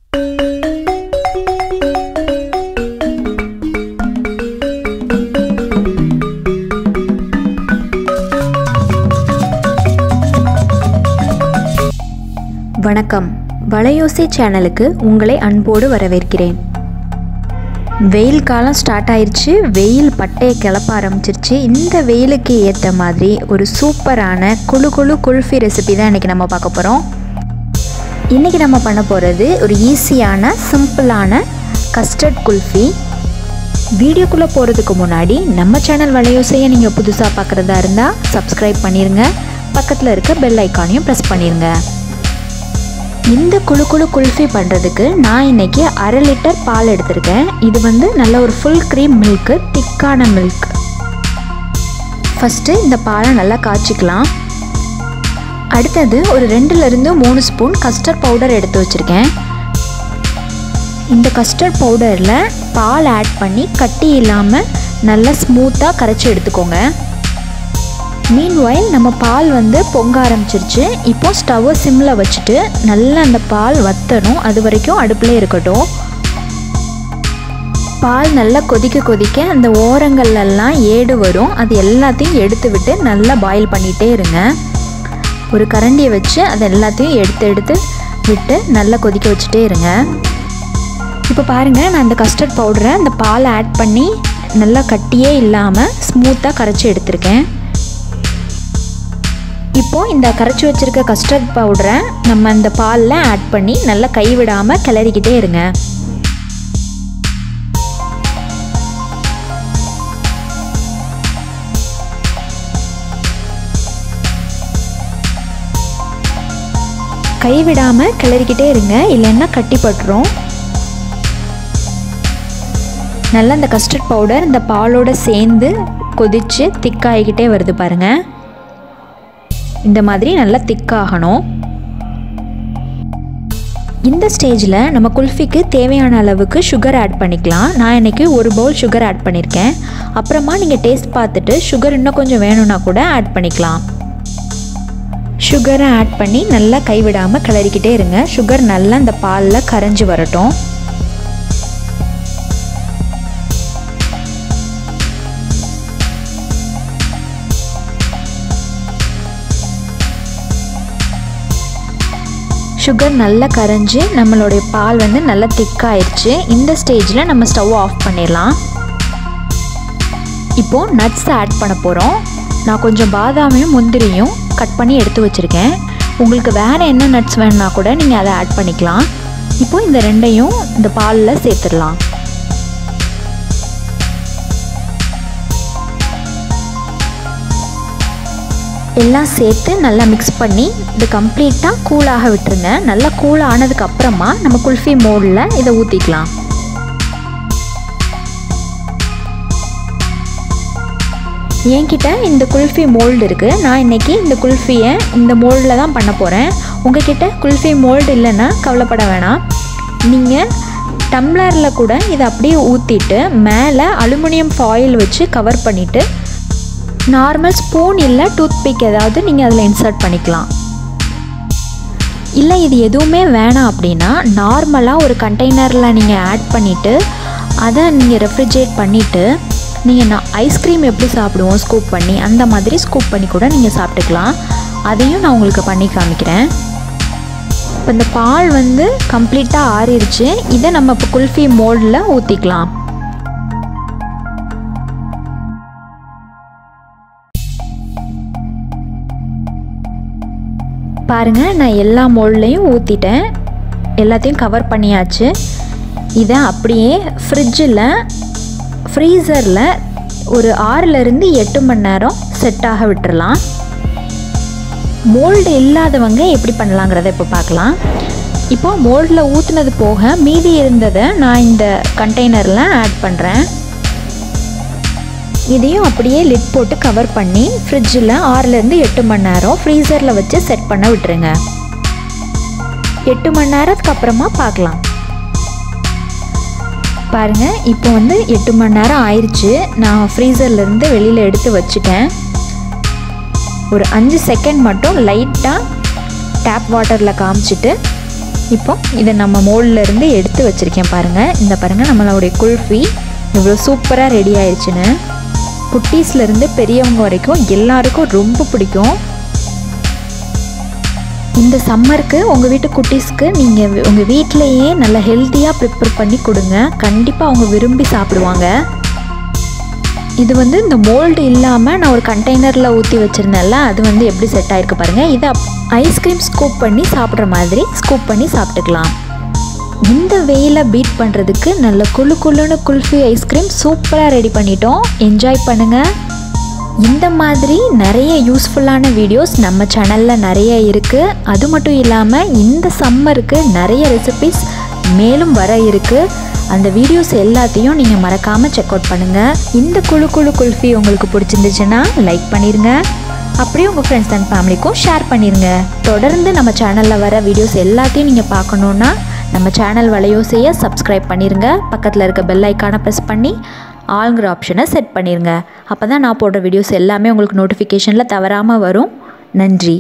வணக்கம், வலையோசை சேனலுக்கு உங்களை அன்போடு வரவேற்கிறேன். வெயில் காலம் ஸ்டார்ட் ஆயிடுச்சு. வெயில் பட்டையை கிளப்ப ஆரம்பிச்சிருச்சு. இந்த வெயிலுக்கு ஏற்ற மாதிரி ஒரு சூப்பரான குழு குல்ஃபி ரெசிபி தான் இன்றைக்கி நம்ம பார்க்க போகிறோம். இன்றைக்கி நம்ம பண்ண போகிறது ஒரு ஈஸியான சிம்பிளான கஸ்டர்ட் குல்ஃபி. வீடியோக்குள்ளே போகிறதுக்கு முன்னாடி நம்ம சேனல் வலையோசையை நீங்கள் புதுசாக பார்க்குறதா இருந்தால் சப்ஸ்கிரைப் பண்ணிடுங்க. பக்கத்தில் இருக்க பெல் ஐக்கானையும் ப்ரெஸ் பண்ணிடுங்க. இந்த குழு குல்ஃபி பண்ணுறதுக்கு நான் இன்றைக்கி 1/2 லிட்டர் பால் எடுத்திருக்கேன். இது நல்ல ஒரு ஃபுல் க்ரீம் மில்க்கு, திக்கான மில்க். ஃபஸ்ட்டு இந்த பாலை நல்லா காய்ச்சிக்கலாம். அடுத்தது ஒரு 2லேருந்து 3 ஸ்பூன் கஸ்டர்ட் பவுடர் எடுத்து வச்சுருக்கேன். இந்த கஸ்டர்ட் பவுடரில் பால் ஆட் பண்ணி கட்டி இல்லாமல் நல்லா ஸ்மூத்தாக கரைச்சி எடுத்துக்கோங்க. மீன்வைல் நம்ம பால் பொங்க ஆரம்பிச்சிருச்சு. இப்போ ஸ்டவ்வை சிம்மில் வச்சுட்டு நல்லா அந்த பால் வற்றணும். அது வரைக்கும் அடுப்பில் இருக்கட்டும். பால் நல்லா கொதிக்க அந்த ஓரங்கள்லாம் ஏடு வரும். அது எல்லாத்தையும் எடுத்து விட்டு நல்லா பாயில் பண்ணிகிட்டே இருங்க. ஒரு கரண்டியை வச்சு அது எல்லாத்தையும் எடுத்து விட்டு நல்லா கொதிக்க வச்சுட்டே இருங்க. இப்போ பாருங்கள், நான் அந்த கஸ்டர்ட் பவுடரை அந்த பாலை ஆட் பண்ணி நல்லா கட்டியே இல்லாமல் ஸ்மூத்தாக கரைச்சி எடுத்திருக்கேன். இப்போது இந்த கரைச்சி வச்சுருக்க கஸ்டர்ட் பவுடரை நம்ம இந்த பாலில் ஆட் பண்ணி நல்லா கைவிடாமல் கிளறிக்கிட்டே இருங்க. கைவிடாமல் கிளறிக்கிட்டே இருங்க, இல்லைன்னா கட்டிப்பட்டுரும். நல்லா இந்த கஸ்டர்ட் பவுடர் இந்த பாலோடு சேர்ந்து கொதித்து திக்காகிக்கிட்டே வருது பாருங்கள். இந்த மாதிரி நல்லா திக்காகணும். இந்த ஸ்டேஜில் நம்ம குல்ஃபிக்கு தேவையான அளவுக்கு சுகர் ஆட் பண்ணிக்கலாம். நான் இன்றைக்கி 1 பவுல் சுகர் ஆட் பண்ணியிருக்கேன். அப்புறமா நீங்கள் டேஸ்ட் பார்த்துட்டு சுகர் இன்னும் கொஞ்சம் வேணும்னா கூட ஆட் பண்ணிக்கலாம். சுகரை ஆட் பண்ணி நல்லா கைவிடாமல் கிளறிக்கிட்டே இருங்க. சுகர் நல்லா இந்த பாலில் கரைஞ்சி வரட்டும். சுகர் நல்லா கரைஞ்சி நம்மளுடைய பால் நல்லா திக்காயிடுச்சு. இந்த ஸ்டேஜில் நம்ம ஸ்டவ் ஆஃப் பண்ணிடலாம். இப்போது நட்ஸ் ஆட் பண்ண போகிறோம். நான் கொஞ்சம் பாதாமையும் முந்திரியும் கட் பண்ணி எடுத்து வச்சுருக்கேன். உங்களுக்கு வேறு என்ன நட்ஸ் வேணுன்னா கூட நீங்கள் அதை ஆட் பண்ணிக்கலாம். இப்போது இந்த ரெண்டையும் இந்த பாலில் சேர்த்துடலாம். எல்லாம் சேர்த்து நல்லா மிக்ஸ் பண்ணி இது கம்ப்ளீட்டாக கூலாக விட்டுருங்க. நல்லா கூல் ஆனதுக்கப்புறமா நம்ம குல்ஃபி மோல்டில் இதை ஊற்றிக்கலாம். என்கிட்ட இந்த குல்ஃபி மோல்டு இருக்குது. நான் இன்றைக்கி இந்த குல்ஃபியை இந்த மோல்டில் தான் பண்ண போகிறேன். உங்கள்கிட்ட குல்ஃபி மோல்டு இல்லைன்னா கவலைப்பட வேணாம். நீங்கள் டம்ளரில் கூட இதை அப்படியே ஊற்றிட்டு மேலே அலுமினியம் ஃபாயில் வச்சு கவர் பண்ணிவிட்டு நார்மல் ஸ்பூன் இல்லை டூத்பிக் ஏதாவது நீங்கள் அதில் இன்சர்ட் பண்ணிக்கலாம். இல்லை இது எதுவுமே வேணாம் அப்படின்னா நார்மலாக ஒரு கண்டெய்னரில் நீங்கள் ஆட் பண்ணிவிட்டு அதை நீங்கள் ரெஃப்ரிஜரேட் பண்ணிவிட்டு நீங்கள் ஐஸ்கிரீம் எப்படி சாப்பிடுவோம் ஸ்கூப் பண்ணி, அந்த மாதிரி ஸ்கூப் பண்ணி கூட நீங்கள் சாப்பிட்டுக்கலாம். அதையும் நான் உங்களுக்கு பண்ணி காமிக்கிறேன். இப்போ இந்த பால் கம்ப்ளீட்டாக ஆறிடுச்சு. இதை நம்ம இப்போ குல்ஃபி மோல்டில் ஊற்றிக்கலாம். பாருங்கள், நான் எல்லா மோல்ட்லேயும் ஊற்றிட்டேன். எல்லாத்தையும் கவர் பண்ணியாச்சு. இதை அப்படியே ஃப்ரீசரில் ஒரு 6லேருந்து 8 மணி நேரம் செட்டாக விட்டுறலாம். மோல்டு இல்லாதவங்க எப்படி பண்ணலாங்கிறத இப்போ பார்க்கலாம். இப்போ மோல்டில் ஊற்றுனது போக மீதி இருந்ததை நான் இந்த கண்டெய்னரில் ஆட் பண்ணுறேன். இதையும் அப்படியே லிட் போட்டு கவர் பண்ணி ஃப்ரிட்ஜில் 6லேருந்து 8 மணி நேரம் ஃப்ரீசரில் வச்சு செட் பண்ண விட்டுருங்க. 8 மணி நேரத்துக்கு அப்புறமா பார்க்கலாம். பாருங்கள், இப்போ 8 மணி நேரம் ஆயிடுச்சு. நான் ஃப்ரீசர்லேருந்து வெளியில் எடுத்து வச்சுட்டேன். ஒரு 5 செகண்ட் மட்டும் லைட்டாக டேப் வாட்டரில் காமிச்சிட்டு இப்போ இதை நம்ம மோல்டில் இருந்து எடுத்து வச்சுருக்கேன் பாருங்கள். இந்த பாருங்கள் நம்மளுடைய குல்ஃபி இவ்வளோ சூப்பராக ரெடி ஆயிடுச்சுன்னு. குட்டீஸ்லேருந்து பெரியவங்க வரைக்கும் எல்லாருக்கும் ரொம்ப பிடிக்கும். இந்த சம்மருக்கு உங்கள் வீட்டு குட்டீஸ்க்கு நீங்கள் உங்கள் வீட்டிலையே நல்லா ஹெல்த்தியாக ப்ரிப்பேர் பண்ணி கொடுங்க. கண்டிப்பாக அவங்க விரும்பி சாப்பிடுவாங்க. இது வந்து இந்த மோல்டு இல்லாமல் நான் ஒரு கண்டெய்னரில் ஊற்றி வச்சுருந்தேன்ல, அது வந்து எப்படி செட் ஆகிருக்கு பாருங்கள். இதை ஐஸ்கிரீம் ஸ்கூப் பண்ணி சாப்பிட்ற மாதிரி ஸ்கூப் பண்ணி சாப்பிட்டுக்கலாம். இந்த வெயிலை பீட் பண்ணுறதுக்கு நல்ல குளு குளுன்னு குல்ஃபி ஐஸ்கிரீம் சூப்பராக ரெடி பண்ணிட்டோம். என்ஜாய் பண்ணுங்கள். இந்த மாதிரி நிறைய யூஸ்ஃபுல்லான வீடியோஸ் நம்ம சேனலில் நிறைய இருக்குது. அது மட்டும் இல்லாமல் இந்த சம்மருக்கு நிறைய ரெசிபிஸ் மேலும் வர இருக்குது. அந்த வீடியோஸ் எல்லாத்தையும் நீங்கள் மறக்காமல் செக் அவுட் பண்ணுங்கள். இந்த குளு குளு குல்ஃபி உங்களுக்கு பிடிச்சிருந்துச்சுன்னா லைக் பண்ணிடுங்க. அப்படியே உங்கள் ஃப்ரெண்ட்ஸ் அண்ட் ஃபேமிலிக்கும் ஷேர் பண்ணிடுங்க. தொடர்ந்து நம்ம சேனலில் வர வீடியோஸ் எல்லாத்தையும் நீங்கள் பார்க்கணுன்னா நம்ம சேனல் வலையோசையை சப்ஸ்கிரைப் பண்ணிடுங்க. பக்கத்தில் இருக்க பெல் ஐக்கானை ப்ரெஸ் பண்ணி ஆல்ங்கிற ஆப்ஷனை செட் பண்ணிடுங்க. அப்போ தான் நான் போடுற வீடியோஸ் எல்லாமே உங்களுக்கு நோட்டிஃபிகேஷனில் தவறாமல் வரும். நன்றி.